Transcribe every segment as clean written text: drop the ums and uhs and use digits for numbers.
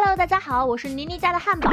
Hello， 大家好，我是妮妮家的汉堡。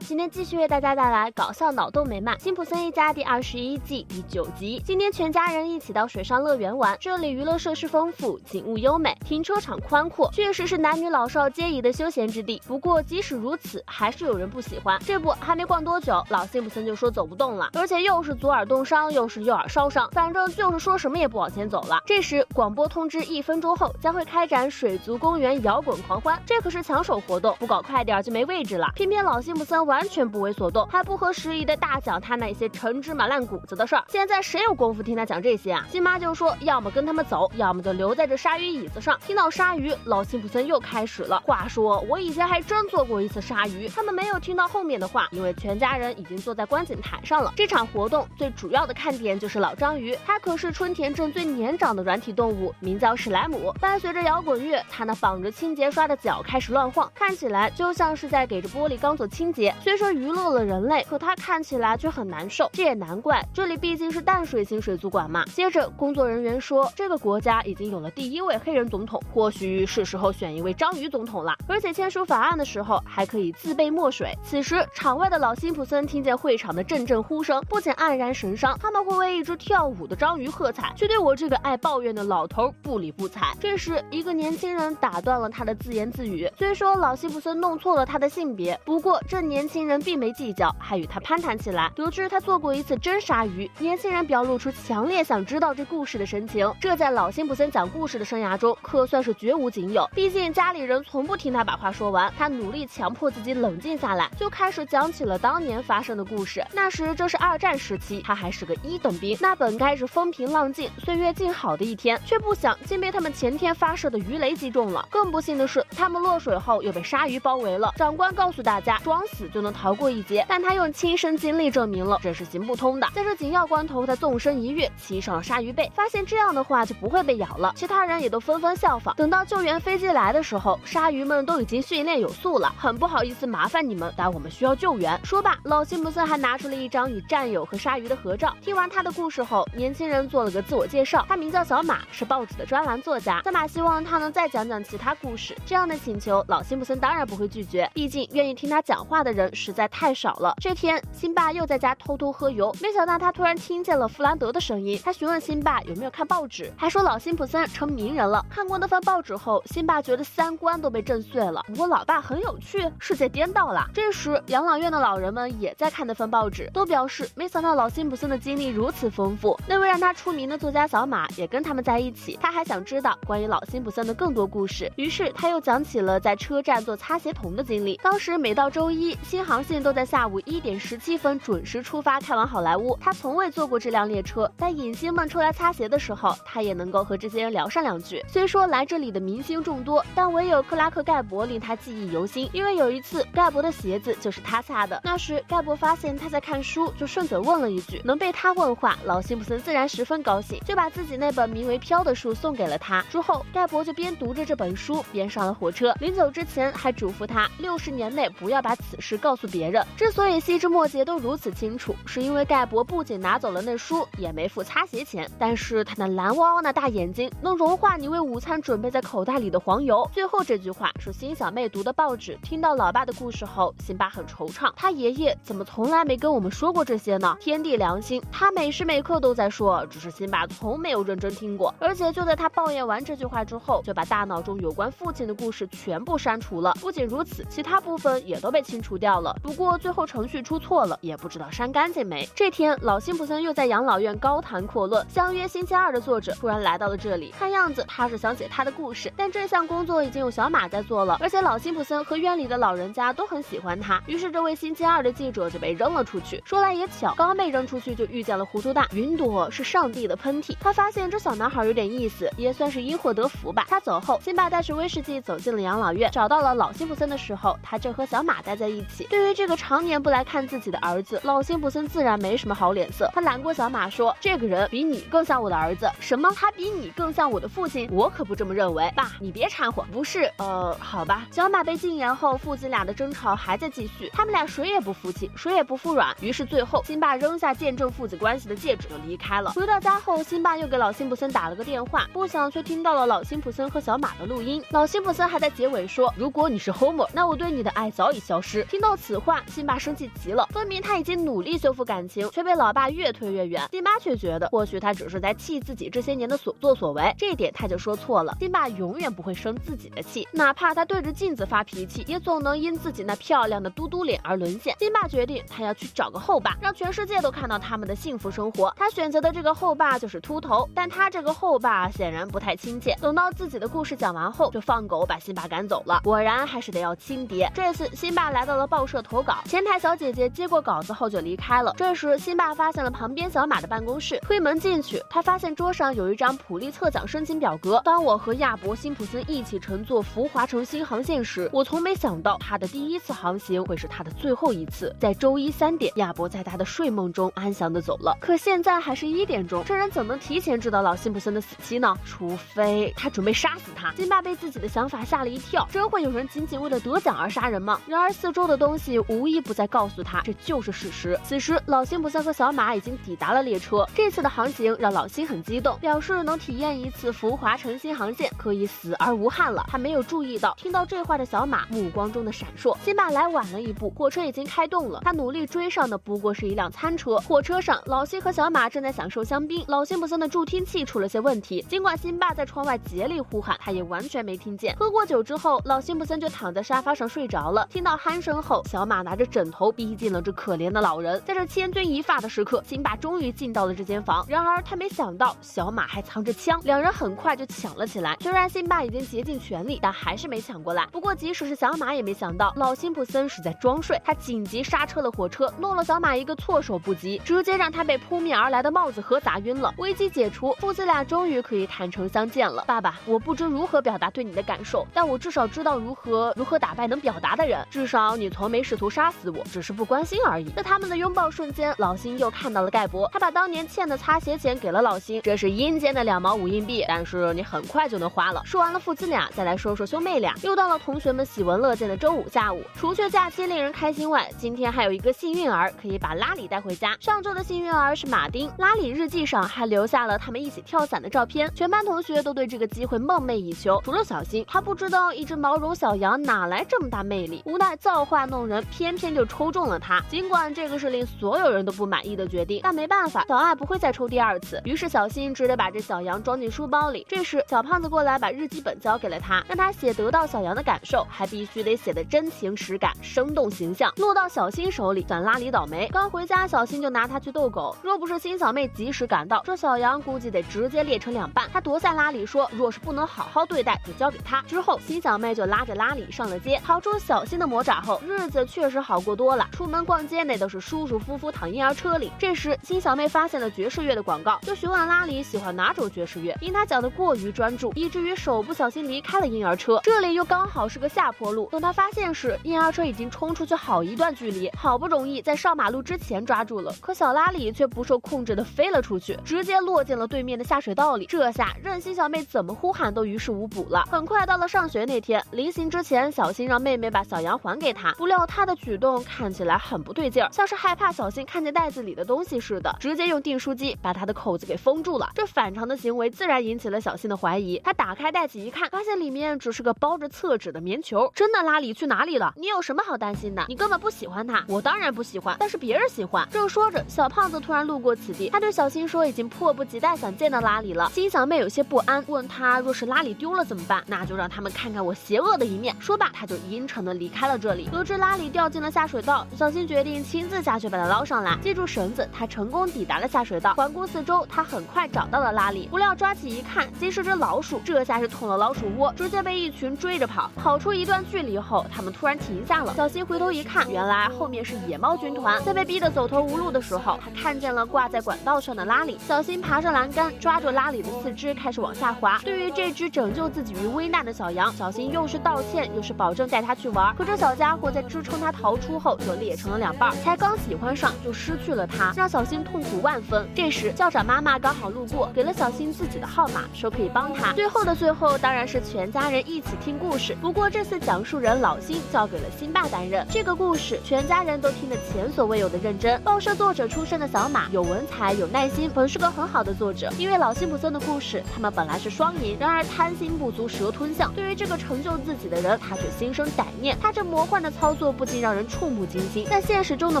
今天继续为大家带来搞笑脑洞美漫《辛普森一家》第21季第9集。今天全家人一起到水上乐园玩，这里娱乐设施丰富，景物优美，停车场宽阔，确实是男女老少皆宜的休闲之地。不过即使如此，还是有人不喜欢。这不，还没逛多久，老辛普森就说走不动了，而且又是左耳冻伤，又是右耳烧伤，反正就是说什么也不往前走了。这时广播通知1分钟后将会开展水族公园摇滚狂欢，这可是抢手活动，不搞快点就没位置了。偏偏老辛普森完全不为所动，还不合时宜的大讲他那些陈芝麻烂谷子的事儿。现在谁有功夫听他讲这些啊？辛巴就说要么跟他们走，要么就留在这鲨鱼椅子上。听到鲨鱼，老辛普森又开始了。话说我以前还真做过一次鲨鱼。他们没有听到后面的话，因为全家人已经坐在观景台上了。这场活动最主要的看点就是老章鱼，它可是春田镇最年长的软体动物，名叫史莱姆。伴随着摇滚乐，它那绑着清洁刷的脚开始乱晃，看起来就像是在给着玻璃缸做清洁。虽说娱乐了人类，可它看起来却很难受。这也难怪，这里毕竟是淡水型水族馆嘛。接着工作人员说，这个国家已经有了第1位黑人总统，或许是时候选一位章鱼总统了。而且签署法案的时候还可以自备墨水。此时场外的老辛普森听见会场的阵阵呼声，不仅黯然神伤，他们会为一只跳舞的章鱼喝彩，却对我这个爱抱怨的老头不理不睬。这时一个年轻人打断了他的自言自语。虽说老辛普森弄错了他的性别，不过这年轻人并没计较，还与他攀谈起来。得知他做过一次真鲨鱼，年轻人表露出强烈想知道这故事的神情。这在老辛普森讲故事的生涯中可算是绝无仅有，毕竟家里人从不听他把话说完。他努力强迫自己冷静下来，就开始讲起了当年发生的故事。那时这是2战时期，他还是个1等兵，那本该是风平浪静岁月静好的一天，却不想竟被他们前天发射的鱼雷击中了。更不幸的是，他们落水后又被鲨鱼包围了。长官告诉大家装死就能逃过一劫，但他用亲身经历证明了这是行不通的。在这紧要关头，他纵身一跃，骑上了鲨鱼背，发现这样的话就不会被咬了。其他人也都纷纷效仿。等到救援飞机来的时候，鲨鱼们都已经训练有素了，很不好意思麻烦你们，但我们需要救援。说罢，老辛普森还拿出了一张与战友和鲨鱼的合照。听完他的故事后，年轻人做了个自我介绍，他名叫小马，是报纸的专栏作家。小马希望他能再讲讲其他故事，这样的请求老辛普森当然不会拒绝，毕竟愿意听他讲话的人实在太少了。这天辛巴又在家偷偷喝油，没想到他突然听见了弗兰德的声音。他询问辛巴有没有看报纸，还说老辛普森成名人了。看过那份报纸后，辛巴觉得3观都被震碎了。我老爸很有趣，世界颠倒了。这时养老院的老人们也在看那份报纸，都表示没想到老辛普森的经历如此丰富。那位让他出名的作家小马也跟他们在一起，他还想知道关于老辛普森的更多故事。于是他又讲起了在车站做擦鞋童的经历。当时每到周一，新航线都在下午1点17分准时出发开往好莱坞。他从未坐过这辆列车，但影星们出来擦鞋的时候，他也能够和这些人聊上2句。虽说来这里的明星众多，但唯有克拉克盖博令他记忆犹新，因为有一次盖博的鞋子就是他擦的。那时盖博发现他在看书，就顺嘴问了一句，能被他问话，老辛普森自然十分高兴，就把自己那本名为《飘》的书送给了他。之后盖博就边读着这本书边上了火车，临走之前还嘱咐他60年内不要把此事告诉别人。之所以细枝末节都如此清楚，是因为盖博不仅拿走了那书，也没付擦鞋钱，但是他那蓝汪汪的大眼睛能融化你为午餐准备在口袋里的黄油。最后这句话是辛小妹读的报纸。听到老爸的故事后，辛巴很惆怅，他爷爷怎么从来没跟我们说过这些呢？天地良心，他每时每刻都在说，只是辛巴从没有认真听过。而且就在他抱怨完这句话之后，就把大脑中有关父亲的故事全部删除了。不仅如此，其他部分也都被清除掉了。不过最后程序出错了，也不知道删干净没。这天老辛普森又在养老院高谈阔论，相约星期2的作者突然来到了这里，看样子他是想写他的故事，但这项工作已经有小马在做了，而且老辛普森和院里的老人家都很喜欢他。于是这位星期2的记者就被扔了出去。说来也巧，刚被扔出去就遇见了糊涂蛋。云朵是上帝的喷嚏，他发现这小男孩有点意思，也算是因祸得福吧。他走后，辛巴带着威士忌走进了养老院，找到了老辛普森的时候，他正和小马待在一起。对于这个常年不来看自己的儿子，老辛普森自然没什么好脸色。他拦过小马说，这个人比你更像我的儿子。什么？他比你更像我的父亲？我可不这么认为。爸，你别掺和。不是，好吧。小马被禁言后，父子俩的争吵还在继续，他们俩谁也不服气，谁也不服软。于是最后，辛巴扔下见证父子关系的戒指就离开了。回到家后，辛巴又给老辛普森打了个电话，不想却听到了老辛普森和小马的录音。老辛普森还在结尾说，如果你你是 Homer， 那我对你的爱早已消失。听到此话，辛巴生气极了，分明他已经努力修复感情，却被老爸越推越远。辛巴却觉得，或许他只是在气自己这些年的所作所为，这一点他就说错了。辛巴永远不会生自己的气，哪怕他对着镜子发脾气，也总能因自己那漂亮的嘟嘟脸而沦陷。辛巴决定，他要去找个后爸，让全世界都看到他们的幸福生活。他选择的这个后爸就是秃头，但他这个后爸显然不太亲切。等到自己的故事讲完后，就放狗把辛巴赶走了。果然还是得要亲爹。这次辛巴来到了报社投稿，前台小姐姐接过稿子后就离开了。这时辛巴发现了旁边小马的办公室，推门进去，他发现桌上有一张普利策奖申请表格。当我和亚伯·辛普森一起乘坐福华城新航线时，我从没想到他的第一次航行会是他的最后一次。在周一3点，亚伯在他的睡梦中安详地走了。可现在还是1点钟，这人怎能提前知道老辛普森的死期呢？除非他准备杀死他。辛巴被自己的想法吓了一跳，真会有人仅仅为了得奖而杀人吗？然而四周的东西无一不在告诉他，这就是事实。此时老辛普森和小马已经抵达了列车。这次的航行让老辛很激动，表示能体验一次福华城新航线可以死而无憾了。他没有注意到听到这话的小马目光中的闪烁。辛巴来晚了一步，火车已经开动了，他努力追上的不过是一辆餐车。火车上老辛和小马正在享受香槟，老辛普森的助听器出了些问题，尽管辛巴在窗外竭力呼喊，他也完全没听见。喝过酒之后，老辛普森就躺在沙发上睡着了。听到鼾声后，小马拿着枕头逼近了这可怜的老人。在这千钧一发的时刻，辛巴终于进到了这间房。然而他没想到小马还藏着枪，两人很快就抢了起来。虽然辛巴已经竭尽全力，但还是没抢过来。不过即使是小马也没想到老辛普森是在装睡，他紧急刹车了火车，弄了小马一个措手不及，直接让他被扑面而来的帽子盒砸晕了。危机解除，父子俩终于可以坦诚相见了。爸爸，我不知如何表达对你的感受，但我至少知道如何打败能表达的人。至少你从没试图杀死我，只是不关心而已。在他们的拥抱瞬间，老辛又看到了盖博，他把当年欠的擦鞋钱给了老辛，这是阴间的2毛5硬币，但是你很快就能花了。说完了父子俩，再来说说兄妹俩。又到了同学们喜闻乐见的周五下午，除却假期令人开心外，今天还有一个幸运儿可以把拉里带回家。上周的幸运儿是马丁，拉里日记上还留下了他们一起跳伞的照片，全班同学都对这个机会梦寐以求，除了小新，他不知道一只毛绒小羊哪来这么大魅力，无奈造化弄人，偏偏就抽中了他。尽管这个是令所有人都不满意的决定，但没办法，小爱不会再抽第2次，于是小新只得把这小羊装进书包里。这时小胖子过来把日记本交给了他，让他写得到小羊的感受，还必须得写得真情实感，生动形象。落到小新手里算拉里倒霉，刚回家小新就拿他去逗狗，若不是新小妹及时赶到，这小羊估计得直接裂成2半。他夺下拉里说，若是不能好好对待就交给他。之后新小妹就拉着拉里上了街，逃出小新的魔爪后，日子确实好过多了。出门逛街那都是舒舒服服躺婴儿车里。这时新小妹发现了爵士乐的广告，就询问拉里喜欢哪种爵士乐，因他讲得过于专注，以至于手不小心离开了婴儿车。这里又刚好是个下坡路，等他发现时，婴儿车已经冲出去好一段距离，好不容易在上马路之前抓住了，可小拉里却不受控制的飞了出去，直接落进了对面的下水道里。这下任新小妹怎么呼喊都于事无补了。很快到了上学那天，临行之前，小新让妹妹把小羊还给他，不料他的举动看起来很不对劲儿，像是害怕小新看见袋子里的东西似的，直接用订书机把他的口子给封住了。这反常的行为自然引起了小新的怀疑，他打开袋子一看，发现里面只是个包着厕纸的棉球。真的拉里去哪里了？你有什么好担心的？你根本不喜欢他。我当然不喜欢，但是别人喜欢。正说着，小胖子突然路过此地，他对小新说已经迫不及待想见到拉里了。新小妹有些不安，问他若是拉里丢了怎么办？那就让他们看看我邪恶的一面。说罢，他就阴沉的离开了这里。得知拉里掉进了下水道，小新决定亲自下去把他捞上来。借助绳子，他成功抵达了下水道。环顾四周，他很快找到了拉里。不料抓起一看，竟是只老鼠。这下是捅了老鼠窝，直接被一群追着跑。跑出一段距离后，他们突然停下了。小新回头一看，原来后面是野猫军团。在被逼得走投无路的时候，他看见了挂在管道上的拉里。小新爬上栏杆，抓住拉里的四肢，开始往下滑。对于这只拯救自己于危难的小羊，小新又是道歉，又是保证带他去玩。可这小家伙在支撑他逃出后，就裂成了2半，才刚喜欢上就失去了他，让小新痛苦万分。这时校长妈妈刚好路过，给了小新自己的号码，说可以帮他。最后的最后，当然是全家人一起听故事。不过这次讲述人老辛交给了辛爸担任。这个故事全家人都听得前所未有的认真。报社作者出身的小马有文采有耐心，本是个很好的作者。因为老辛普森的故事，他们本来是双赢，然而贪心不足蛇吞象。对于这个成就自己的人，人，他却心生歹念。他这魔幻的操作不禁让人触目惊心。但现实中的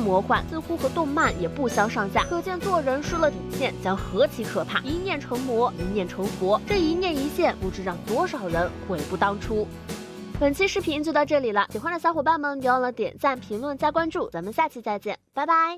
魔幻似乎和动漫也不相上下，可见做人失了底线将何其可怕！一念成魔，一念成佛，这一念一线，不知让多少人悔不当初。本期视频就到这里了，喜欢的小伙伴们别忘了点赞、评论、加关注，咱们下期再见，拜拜。